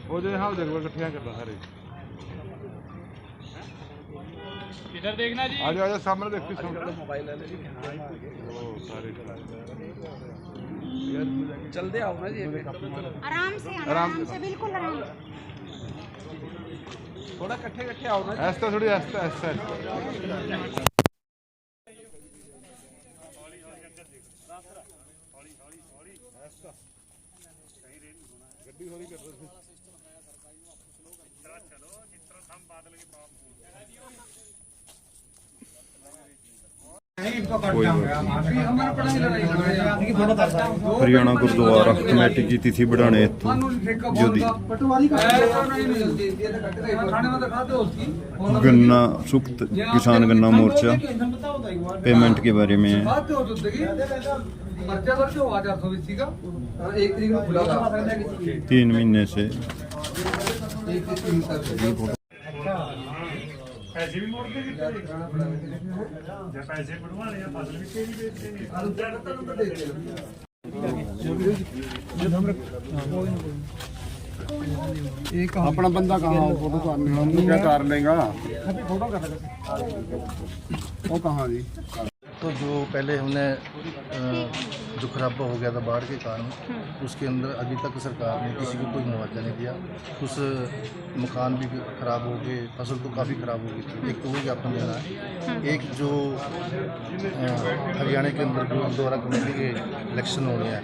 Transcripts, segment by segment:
वो जो हाँ देखो इकट्ठियाँ कर रहा है। इधर देखना जी। आ जाओ सामने देखो मोबाइल है सारे जल्दी आओ ना जी। आराम से बिल्कुल आराम से। थोड़ा इकट्ठे आओ ना। ऐसा थोड़ी ऐसा हरियाणा गुरुद्वारा कमेटी की थी बढ़ाने गन्ना सुक्त किसान गन्ना मोर्चा पेमेंट के बारे में 3 महीने से पैसे भी मोड़ देंगे जब पैसे बढ़वाने या फसल भी तेरी बेचते अपना बंदा कहाँ फोटो तो क्या कर लेगा वो कहाँ जी। तो जो पहले हमने जो खराबा हो गया था बाढ़ के कारण उसके अंदर अभी तक सरकार ने किसी को कोई मुआवजा नहीं दिया। कुछ मकान भी ख़राब हो गए, फसल तो काफ़ी ख़राब हो गई थी। एक तो वो ज्ञापन देना है। एक जो हरियाणा के अंदर जो गुरुद्वारा कमेटी के इलेक्शन हो रहे हैं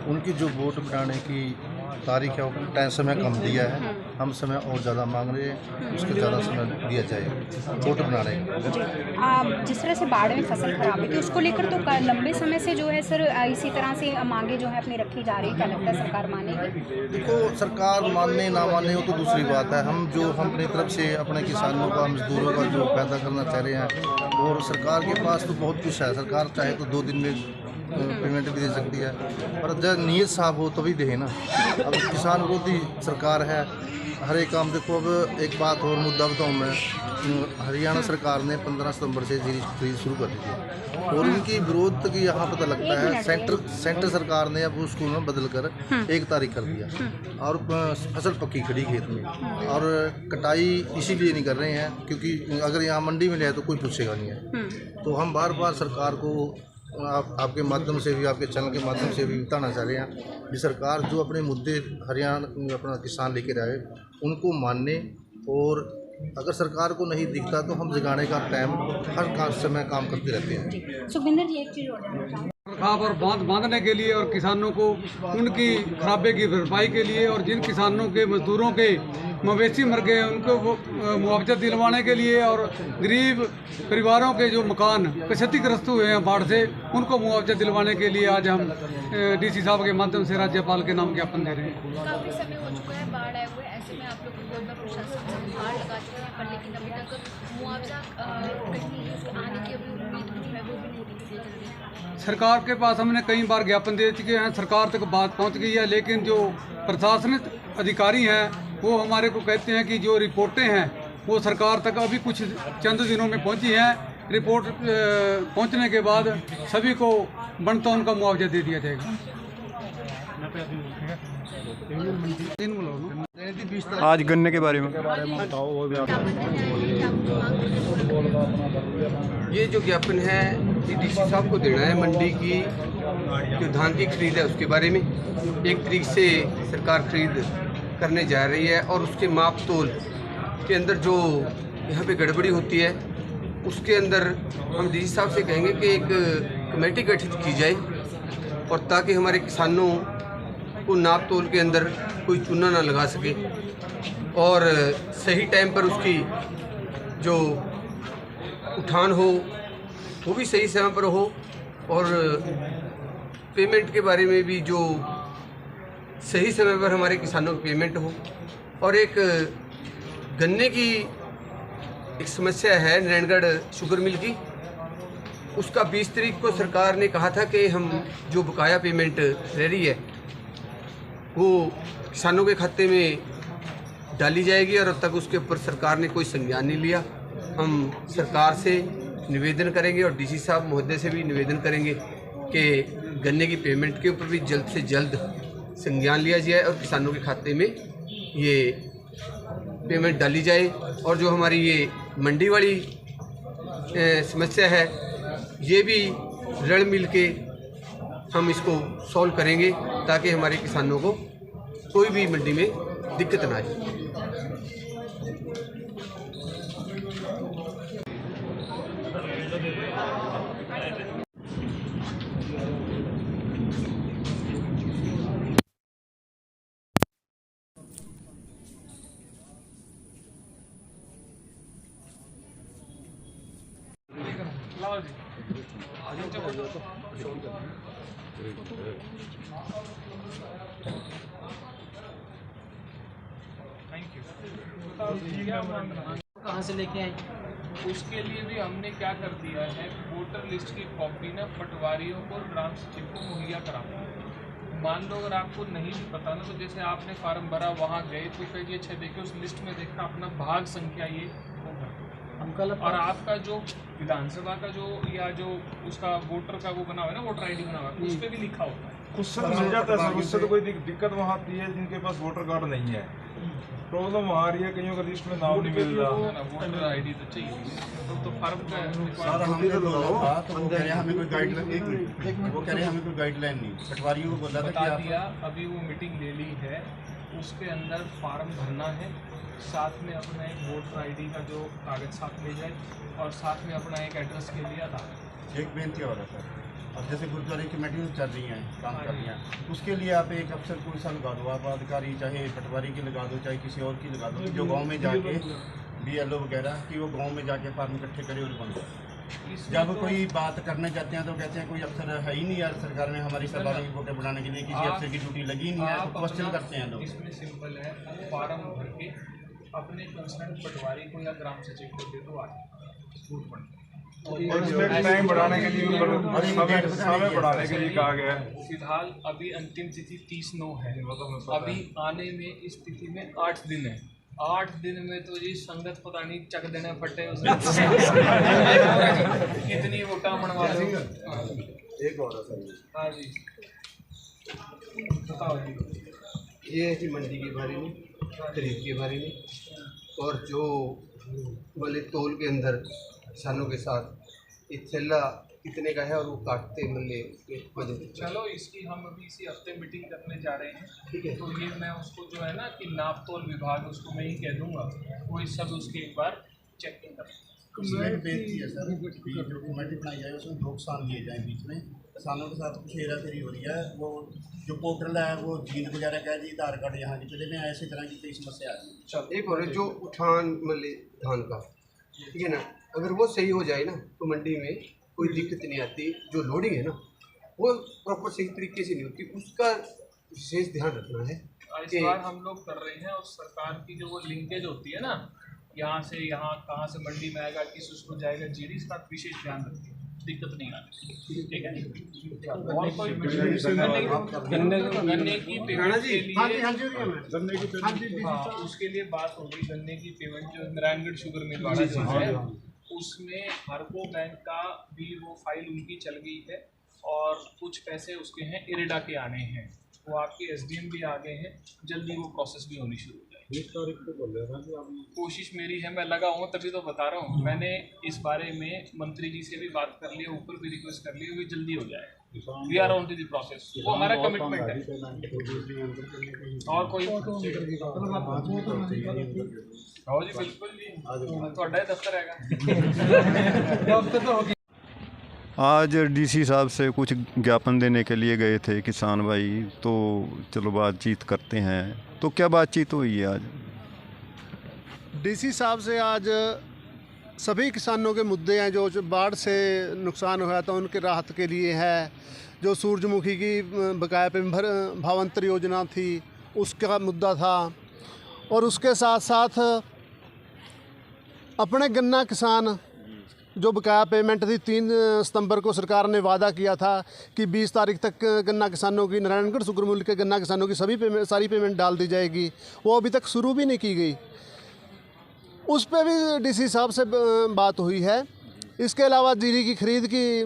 उनकी जो वोट बढ़ाने की तारीख है वो टाइम समय कम दिया है। हम समय और ज़्यादा मांग रहे हैं, उसका ज़्यादा समय दिया जाए वोट बनाने का। जिस तरह से बाढ़ में फसल खराब हुई थी उसको लेकर तो लंबे समय से जो है सर इसी तरह से मांगे जो है अपनी रखी जा रही। क्या लगता है सरकार मानेगी? देखो सरकार मानने ना मानने वो तो दूसरी बात है। हम अपनी तरफ से अपने किसानों का मजदूरों का जो पैदा करना चाह रहे हैं और सरकार के पास तो बहुत कुछ है। सरकार चाहे तो 2 दिन में पेमेंट भी दे सकती है, पर जब नीयत साफ हो तभी दे ना। अब किसान विरोधी सरकार है हर एक काम। देखो अब एक बात और मुद्दा बताऊँ मैं, हरियाणा सरकार ने 15 सितंबर से जीरी खरीद शुरू कर दी थी और इनकी विरोध की यहाँ पता लगता है सेंटर सरकार ने अब उसको ना बदल कर 1 तारीख कर दिया और फसल पक्की खड़ी खेत में। और कटाई इसीलिए नहीं कर रहे हैं क्योंकि अगर यहाँ मंडी में ले तो कोई पूछेगा नहीं है। तो हम बार बार सरकार को आपके माध्यम से भी, आपके चैनल के माध्यम से भी बताना चाह रहे हैं कि सरकार जो अपने मुद्दे हरियाणा में अपना किसान लेकर आए उनको मानने, और अगर सरकार को नहीं दिखता तो हम जगाने का टाइम हर समय काम करते रहते हैं। सुखविंदर जी एक चीज़ और और बांध बांधने के लिए और किसानों को उनकी खराबे की भरपाई के लिए और जिन किसानों के मजदूरों के मवेशी मर गए उनको मुआवजा दिलवाने के लिए और गरीब परिवारों के जो मकान क्षतिग्रस्त हुए हैं बाढ़ से उनको मुआवजा दिलवाने के लिए आज हम डीसी साहब के माध्यम से राज्यपाल के नाम ज्ञापन दे रहे हैं। काफ़ी समय हो चुका है बाढ़ आए हुए, ऐसे में आप लोग को प्रशासन से गुहार लगा चुके हैं, पर लेकिन अभी तक मुआवजा कहीं आने की अभी उम्मीद जो है वो भी नहीं दिखती है। सरकार के पास हमने कई बार ज्ञापन दे चुके हैं, सरकार तक बात पहुंच गई है, लेकिन जो प्रशासनिक अधिकारी हैं वो हमारे को कहते हैं कि जो रिपोर्टें हैं वो सरकार तक अभी कुछ चंद दिनों में पहुंची हैं। रिपोर्ट पहुंचने के बाद सभी को बनता उनका मुआवजा दे दिया जाएगा। आज गन्ने के बारे में ये जो ज्ञापन है ये डीसी साहब को देना है। मंडी की जो धान की खरीद है उसके बारे में 1 तारीख से सरकार खरीद करने जा रही है और उसके माप तोल के अंदर जो यहाँ पे गड़बड़ी होती है उसके अंदर हम डीसी साहब से कहेंगे कि एक कमेटी गठित की जाए और ताकि हमारे किसानों को नाप तोल के अंदर कोई चूना ना लगा सके और सही टाइम पर उसकी जो उठान हो वो भी सही समय पर हो और पेमेंट के बारे में भी जो सही समय पर हमारे किसानों की पेमेंट हो। और एक गन्ने की एक समस्या है नारायणगढ़ शुगर मिल की, उसका 20 तारीख को सरकार ने कहा था कि हम जो बकाया पेमेंट रह रही है वो किसानों के खाते में डाली जाएगी और अब तक उसके ऊपर सरकार ने कोई संज्ञान नहीं लिया। हम सरकार से निवेदन करेंगे और डीसी साहब महोदय से भी निवेदन करेंगे कि गन्ने की पेमेंट के ऊपर भी जल्द से जल्द संज्ञान लिया जाए और किसानों के खाते में ये पेमेंट डाली जाए। और जो हमारी ये मंडी वाली समस्या है, ये भी रल मिल के हम इसको सॉल्व करेंगे ताकि हमारे किसानों को कोई भी मंडी में दिक्कत ना आए। कहाँ से लेके आए? उसके लिए भी हमने क्या कर दिया है, वोटर लिस्ट की कॉपी ना पटवारियों को ग्राम सचिव को मुहैया कराना है। मान लो अगर आपको नहीं भी पता ना, तो जैसे आपने फार्म भरा, वहाँ गए तो कहिए अच्छा देखिए उस लिस्ट में देखा अपना भाग संख्या ये वो भर, और आपका जो विधानसभा का जो या जो उसका वोटर का वो बना हुआ है ना, वोटर ID बना हुआ है, उस पर भी लिखा होता है। उससे मिल जाता है सर, उससे तो कोई दिक्कत वहाँ आती है जिनके पास वोटर कार्ड नहीं है। प्रॉब्लम वहाँ आ रही है, कईयों का लिस्ट में नाम नहीं मिल रहा। वोटर ID तो चाहिए, तो फर्म का सर हमने तो बोला तो वो कह रहे हैं हमें कोई गाइडलाइन, एक मिनट, वो कह रहे हैं हमें कोई गाइडलाइन नहीं। पटवारियों को बोला था बता कि दिया, अभी वो मीटिंग ले ली है, उसके अंदर फार्म भरना है, साथ में अपना एक वोटर ID का जो कागज साथ ले जाए, और साथ में अपना एक एड्रेस के लिए आधार। एक बेनती और है सर, अब जैसे गुरुद्वारे कमेटी चल रही हैं, काम कर रही हैं, उसके लिए आप एक अफसर कोई सा लगा दो, आप अधिकारी चाहे पटवारी की लगा दो चाहे किसी और की लगा दो, जो गांव में जाके BLO वगैरह कि वो गांव में जाके फार्म इकट्ठे करे और बन जाए। जब कोई बात करने जाते हैं तो कहते हैं कोई अफसर है ही नहीं यार सरकार में हमारी सरकार की वोटें बढ़ाने के लिए, किसी अफसर की ड्यूटी लगी नहीं है, तो क्वेश्चन करते हैं लोग। इसमें सिंपल है, फार्म भर के अपने कंसर्न पटवारी को या ग्राम सचिव को दे दो, आगे टाइम बढ़ाने के लिए, समय बढ़ाने के लिए कहा गया है। फिलहाल अभी अंतिम तिथि 30/9 है, अभी आने में इस तिथि में 8 दिन है। 8 दिन में तो जी संगत पता नहीं चक देने फटे उसमें कितनी वोटा मनवा लो। एक और हाँ जी बताओ जी। ये है जी मंडी के बारे में, खरीद के बारे में, और जो वाले तोल के अंदर किसानों के साथ ये थैला कितने का है और वो काटते मल्ले के वजह से। चलो इसकी हम अभी इसी हफ्ते मीटिंग करने जा रहे हैं, ठीक है। तो ये मैं उसको जो है ना कि नाप तोल विभाग, उसको मैं ही कह दूंगा, वो इस सब उसकी एक बार चेकिंग करें। बेनती है सर, जो कमेटी बनाई जाए उसमें 2 किसान लिए जाए, बीच में किसानों के साथ कुछ हेरा फेरी हो रही है। वो जो पोर्टल है वो जीन वगैरह का जी आधार कार्ड यहाँ के चले में, ऐसी तरह की कई समस्या आ रही है। चल एक और है जो उठान मल्ले धान का, ठीक है ना, अगर वो सही हो जाए ना तो मंडी में कोई दिक्कत नहीं आती। जो लोडिंग है ना वो प्रॉपर सही तरीके से नहीं होती, उसका विशेष ध्यान रखना है। इस बार हम लोग कर रहे हैं, और सरकार की जो वो लिंकेज होती है ना, यहाँ से यहाँ कहाँ से मंडी में आएगा, किस उसको जाएगा, जीडी, इसका विशेष ध्यान रखिए, दिक्कत नहीं आती, ठीक है। और कोई गन्ने की पेमेंट के लिए, हाँ उसके लिए बात होगी। गन्ने की पेमेंट जो नारायणगढ़ शुगर मिल वाला जो है, उसमें हरको बैंक का भी वो फाइल उनकी चल गई है, और कुछ पैसे उसके हैं इरेडा के आने हैं, वो आपके SDM भी आ गए हैं, जल्दी वो प्रोसेस भी होनी शुरू हो जाएगी। 20 तारीख को बोल रहे थे, कोशिश मेरी है, मैं लगा हूँ तभी तो बता रहा हूँ। मैंने इस बारे में मंत्री जी से भी बात कर ली, ऊपर भी रिक्वेस्ट कर ली, वो जल्दी हो जाए। We are on to the process, वो हमारा कमिटमेंट है। और कोई आओ जी, बिल्कुल जी, थोड़ा दफ्तर है। आज DC साहब से कुछ ज्ञापन देने के लिए गए थे किसान भाई, तो चलो बातचीत करते हैं। तो क्या बातचीत हुई है आज? DC साहब से आज सभी किसानों के मुद्दे हैं, जो बाढ़ से नुकसान हुआ था उनके राहत के लिए है, जो सूरजमुखी की बकाया पे भावांतर योजना थी उसका मुद्दा था, और उसके साथ साथ अपने गन्ना किसान जो बकाया पेमेंट थी 3 सितंबर को सरकार ने वादा किया था कि 20 तारीख तक गन्ना किसानों की, नारायणगढ़ शुगर मिल के गन्ना किसानों की सारी पेमेंट डाल दी जाएगी, वो अभी तक शुरू भी नहीं की गई। उस पर भी DC साहब से बात हुई है। इसके अलावा जीरी की खरीद की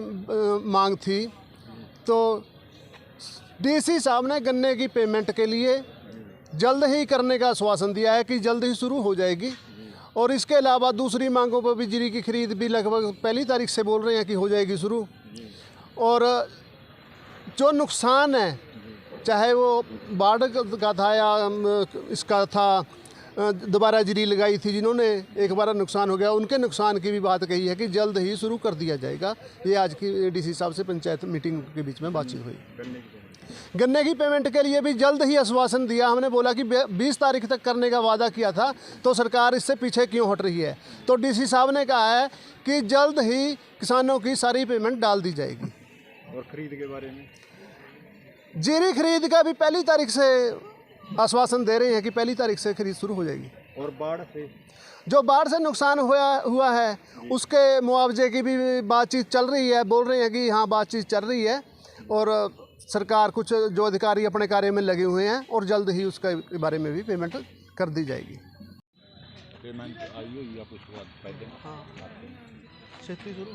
मांग थी, तो डीसी साहब ने गन्ने की पेमेंट के लिए जल्द ही करने का आश्वासन दिया है कि जल्द ही शुरू हो जाएगी। और इसके अलावा दूसरी मांगों पर भी जीरी की खरीद भी लगभग 1 तारीख से बोल रहे हैं कि हो जाएगी शुरू। और जो नुकसान है, चाहे वो बाढ़ का था या इसका था, दोबारा जीरी लगाई थी जिन्होंने, एक बार नुकसान हो गया, उनके नुकसान की भी बात कही है कि जल्द ही शुरू कर दिया जाएगा। ये आज की डीसी साहब से पंचायत मीटिंग के बीच में बातचीत हुई। गन्ने की पेमेंट के लिए भी जल्द ही आश्वासन दिया। हमने बोला कि 20 तारीख तक करने का वादा किया था, तो सरकार इससे पीछे क्यों हट रही है। तो डीसी साहब ने कहा है कि जल्द ही किसानों की सारी पेमेंट डाल दी जाएगी। और खरीद के बारे में, जीरी खरीद का भी 1 तारीख से आश्वासन दे रहे हैं कि 1 तारीख से खरीद शुरू हो जाएगी। और बाढ़ से, जो बाढ़ से नुकसान हुआ है उसके मुआवजे की भी बातचीत चल रही है। बोल रहे हैं कि हाँ, बातचीत चल रही है और सरकार, कुछ जो अधिकारी अपने कार्य में लगे हुए हैं और जल्द ही उसके बारे में भी पेमेंट कर दी जाएगी। पेमेंट आई हुई या कुछ पहले? हाँ, खेती शुरू